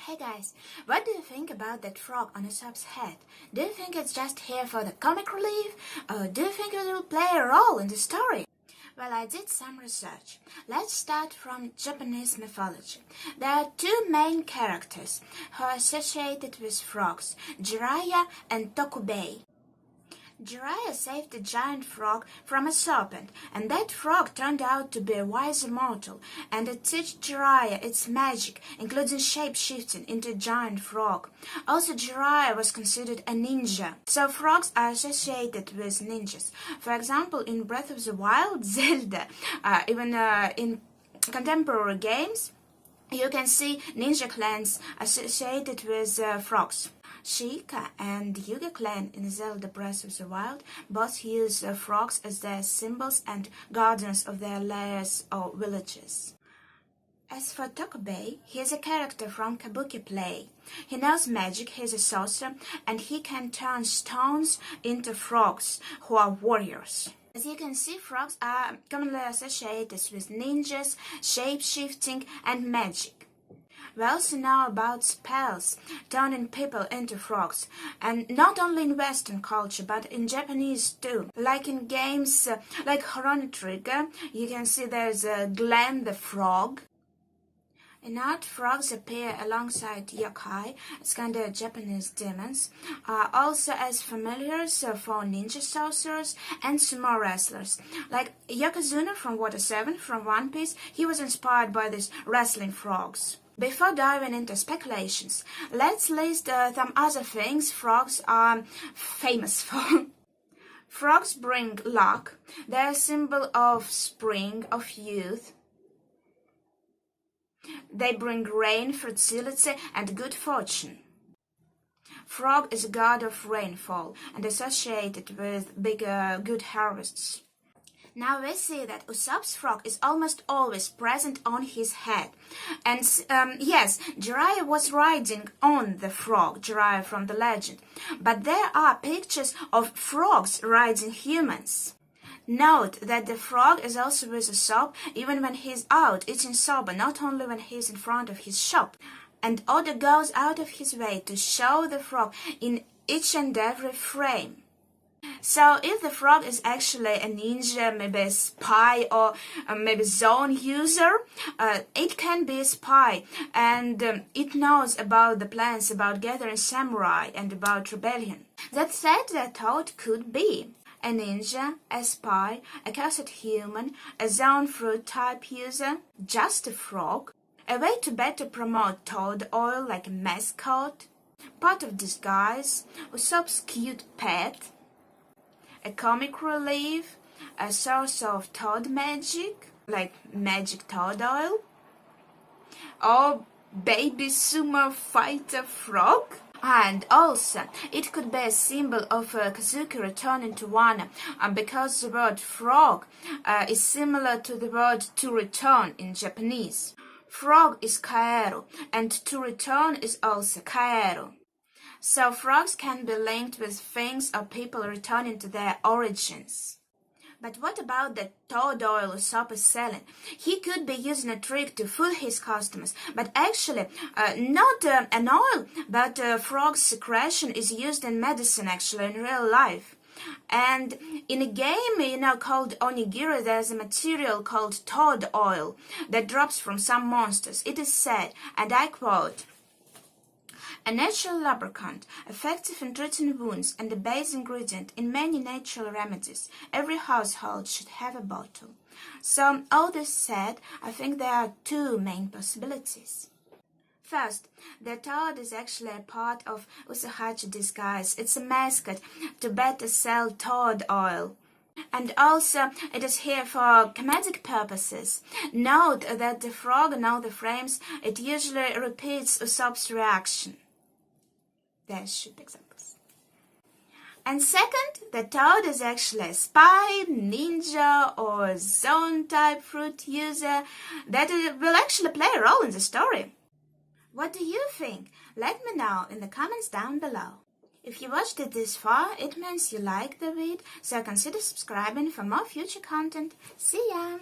Hey guys, what do you think about that frog on Usopp's head? Do you think it's just here for the comic relief, or do you think it will play a role in the story? Well, I did some research. Let's start from Japanese mythology. There are two main characters who are associated with frogs, Jiraiya and Tokubei. Jiraiya saved a giant frog from a serpent, and that frog turned out to be a wise immortal, and it taught Jiraiya its magic, including shape-shifting into a giant frog. Also, Jiraiya was considered a ninja, so frogs are associated with ninjas. For example, in Breath of the Wild, Zelda, even in contemporary games, you can see ninja clans associated with frogs. Sheikah and Hyuga clan in Zelda Breath of the Wild both use frogs as their symbols and guardians of their lairs or villages. As for Tokubei, he is a character from kabuki play. He knows magic, he is a sorcerer, and he can turn stones into frogs, who are warriors. As you can see, frogs are commonly associated with ninjas, shape-shifting, and magic. We also know about spells, turning people into frogs, and not only in Western culture, but in Japanese too. Like in games like Chrono Trigger, you can see there's Glenn the Frog. In art, frogs appear alongside yokai, as kind of Japanese demons, also as familiars for ninja sorcerers and sumo wrestlers. Like Yokozuna from Water 7 from One Piece, he was inspired by these wrestling frogs. Before diving into speculations, let's list some other things frogs are famous for. Frogs bring luck. They're a symbol of spring, of youth. They bring rain, fertility, and good fortune. Frog is a god of rainfall and associated with big good harvests. Now we see that Usopp's frog is almost always present on his head. And yes, Jiraiya was riding on the frog, Jiraiya from the legend. But there are pictures of frogs riding humans. Note that the frog is also with Usopp even when he's out eating soba, not only when he's in front of his shop. And Oda goes out of his way to show the frog in each and every frame. So if the frog is actually a ninja, maybe a spy, or maybe zone user, it can be a spy, and it knows about the plans about gathering samurai and about rebellion. That said, that thought could be a ninja, a spy, a cursed human, a zone fruit type user, just a frog, a way to better promote toad oil like a mascot, part of disguise, Usopp's cute pet, a comic relief, a source of toad magic, like magic toad oil, or baby sumo fighter frog. And also, it could be a symbol of Kazuki returning to Wano, because the word frog is similar to the word to return in Japanese. Frog is kaeru, and to return is also kaeru. So frogs can be linked with things or people returning to their origins. But what about the toad oil Usopp is selling? He could be using a trick to fool his customers, but actually not an oil, but frog's secretion is used in medicine actually in real life. And in a game, called Onigiri, there's a material called toad oil that drops from some monsters. It is said, and I quote, "A natural lubricant, effective in treating wounds and a base ingredient in many natural remedies. Every household should have a bottle." So, all this said, I think there are two main possibilities. First, the toad is actually a part of Usohachi disguise. It's a mascot to better sell toad oil. And also, it is here for comedic purposes. Note that the frog in all the frames, it usually repeats Usopp's reaction. There's shoot examples. And second, the toad is actually a spy, ninja, or zone-type fruit user that will actually play a role in the story. What do you think? Let me know in the comments down below. If you watched it this far, it means you liked the video, so consider subscribing for more future content. See ya!